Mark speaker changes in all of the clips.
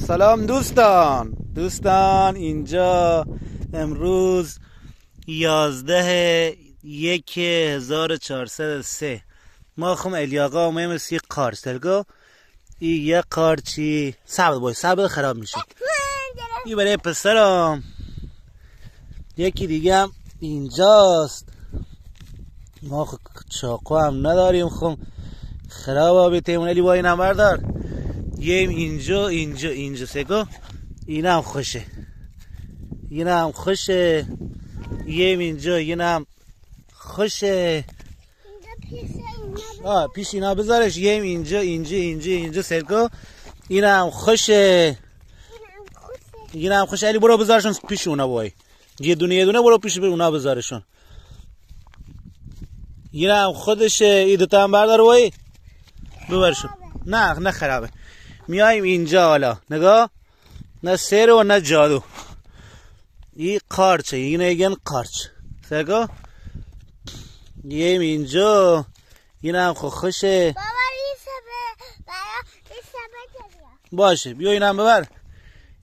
Speaker 1: سلام دوستان اینجا امروز 11/1/1403 ما خم الیاقا مهم سی قارچ تلگو ای یه قارچی صبر خراب میشه ای برای پسرم. یکی دیگه هم اینجاست. ما چاقو هم نداریم خم خراب بیتیمون علی با این هم بردار. یه اینجا سگو این هم خوشه یه اینجا این هم خوشه پیش اینا بذارش. یه اینجا سگو این هم خوشه علی برو بذارشون پیش اونا بای. یه دونه برو پیش اونا بذارشون. این هم خودشه. ای دوتا هم بردار بای ببرشون. نه خرابه. میایم اینجا حالا نگاه نه سیر و نه جادو. این قارچه این ایگن قارچ سگو یه اینجا این هم خوشه باشه. بیا این هم ببر.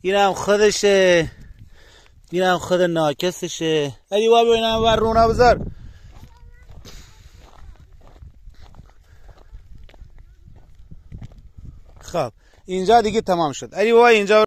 Speaker 1: این هم خودشه این هم خود ناکسشه. علی بابا بیا این هم ببر رونا بذار. خب اینجا دیگه تمام شد. علی بابا اینجا